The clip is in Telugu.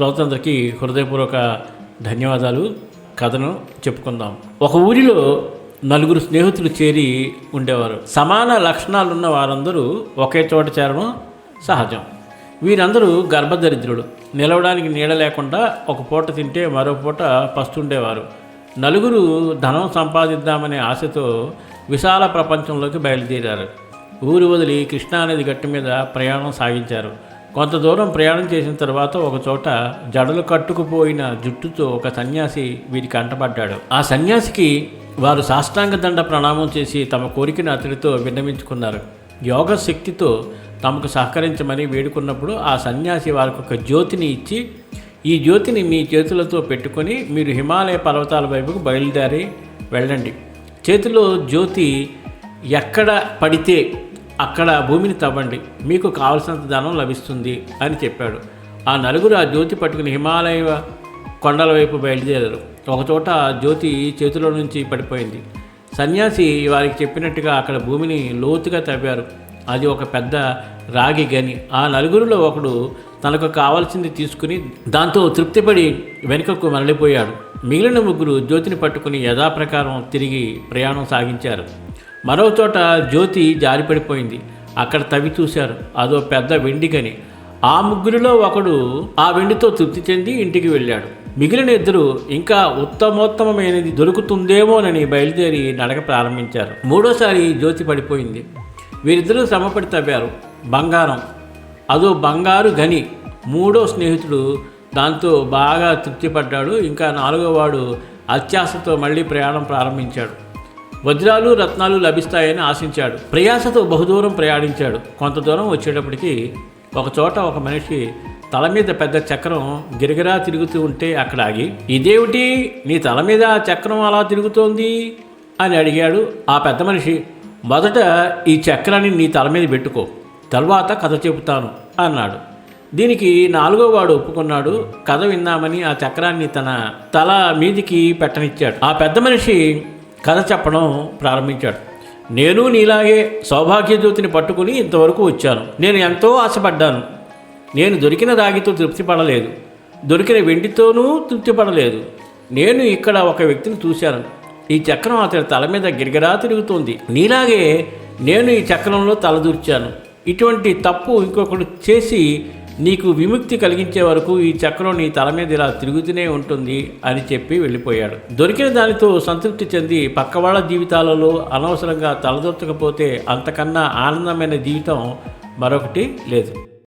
శ్రోతలందరికీ హృదయపూర్వక ధన్యవాదాలు. కథను చెప్పుకుందాం. ఒక ఊరిలో నలుగురు స్నేహితులు చేరి ఉండేవారు. సమాన లక్షణాలున్న వారందరూ ఒకే చోట చేరడం సహజం. వీరందరూ గర్భదరిద్రులు. నిలవడానికి నీడ లేకుండా ఒక పూట తింటే మరో పూట పస్తుండేవారు. నలుగురు ధనం సంపాదిద్దామనే ఆశతో విశాల ప్రపంచంలోకి బయలుదేరారు. ఊరు వదిలి కృష్ణానది గట్టు మీద ప్రయాణం సాగించారు. కొంత దూరం ప్రయాణం చేసిన తర్వాత ఒక చోట జడలు కట్టుకుపోయిన జుట్టుతో ఒక సన్యాసి వీరికి అంటపడ్డాడు. ఆ సన్యాసికి వారు సాష్టాంగ దండ ప్రణామం చేసి తమ కోరికను అతడితో విన్నవించుకున్నారు. యోగ శక్తితో తమకు సహకరించమని వేడుకున్నప్పుడు ఆ సన్యాసి వారికి ఒక జ్యోతిని ఇచ్చి, ఈ జ్యోతిని మీ చేతులతో పెట్టుకొని మీరు హిమాలయ పర్వతాల వైపుకు బయలుదేరి వెళ్ళండి. చేతిలో జ్యోతి ఎక్కడ పడితే అక్కడ భూమిని తవ్వండి, మీకు కావలసినంత ధనం లభిస్తుంది అని చెప్పాడు. ఆ నలుగురు ఆ జ్యోతి పట్టుకుని హిమాలయ కొండల వైపు బయలుదేరారు. ఒకచోట జ్యోతి చేతిలో నుంచి పడిపోయింది. సన్యాసి వారికి చెప్పినట్టుగా అక్కడ భూమిని లోతుగా తవ్వారు. అది ఒక పెద్ద రాగి గని. ఆ నలుగురిలో ఒకడు తనకు కావాల్సింది తీసుకుని దాంతో తృప్తిపడి వెనుకకు మరలిపోయాడు. మిగిలిన ముగ్గురు జ్యోతిని పట్టుకుని యథాప్రకారం తిరిగి ప్రయాణం సాగించారు. మరో చోట జ్యోతి జారిపడిపోయింది. అక్కడ తవ్వి చూశారు. అదో పెద్ద వెండి గని. ఆ ముగ్గురిలో ఒకడు ఆ వెండితో తృప్తి చెంది ఇంటికి వెళ్ళాడు. మిగిలిన ఇద్దరు ఇంకా ఉత్తమోత్తమైనది దొరుకుతుందేమోనని బయలుదేరి నడక ప్రారంభించారు. మూడోసారి జ్యోతి పడిపోయింది. వీరిద్దరూ శ్రమపడి తవ్వారు. బంగారం, అదో బంగారు గని. మూడో స్నేహితుడు దాంతో బాగా తృప్తిపడ్డాడు. ఇంకా నాలుగో వాడు అత్యాశతో మళ్ళీ ప్రయాణం ప్రారంభించాడు. వజ్రాలు రత్నాలు లభిస్తాయని ఆశించాడు. ప్రయాసతో బహుదూరం ప్రయాణించాడు. కొంత దూరం వచ్చేటప్పటికి ఒక చోట ఒక మనిషి తల మీద పెద్ద చక్రం గిరగిరా తిరుగుతూ ఉంటే అక్కడ ఆగి, ఇదేమిటి నీ తల మీద చక్రం అలా తిరుగుతోంది అని అడిగాడు. ఆ పెద్ద మనిషి, మొదట ఈ చక్రాన్ని నీ తల మీద పెట్టుకో, తర్వాత కథ చెబుతాను అన్నాడు. దీనికి నాలుగో వాడు ఒప్పుకున్నాడు. కథ విందామని ఆ చక్రాన్ని తన తల మీదికి పెట్టనిచ్చాడు. ఆ పెద్ద మనిషి కథ చెప్పడం ప్రారంభించాడు. నేను నీలాగే సౌభాగ్య జ్యోతిని పట్టుకుని ఇంతవరకు వచ్చాను. నేను ఎంతో ఆశపడ్డాను. నేను దొరికిన రాగితో తృప్తి పడలేదు, దొరికిన వెండితోనూ తృప్తి పడలేదు. నేను ఇక్కడ ఒక వ్యక్తిని చూశాను. ఈ చక్రం అతడి తల మీద గిరగిరా తిరుగుతోంది. నీలాగే నేను ఈ చక్రంలో తలదూర్చాను. ఇటువంటి తప్పు ఇంకొకడు చేసి నీకు విముక్తి కలిగించే వరకు ఈ చక్రం నీ తల మీద ఇలా తిరుగుతూనే ఉంటుంది అని చెప్పి వెళ్ళిపోయాడు. దొరికిన దానితో సంతృప్తి చెంది పక్కవాళ్ళ జీవితాలలో అనవసరంగా తలదొచ్చకపోతే అంతకన్నా ఆనందమైన జీవితం మరొకటి లేదు.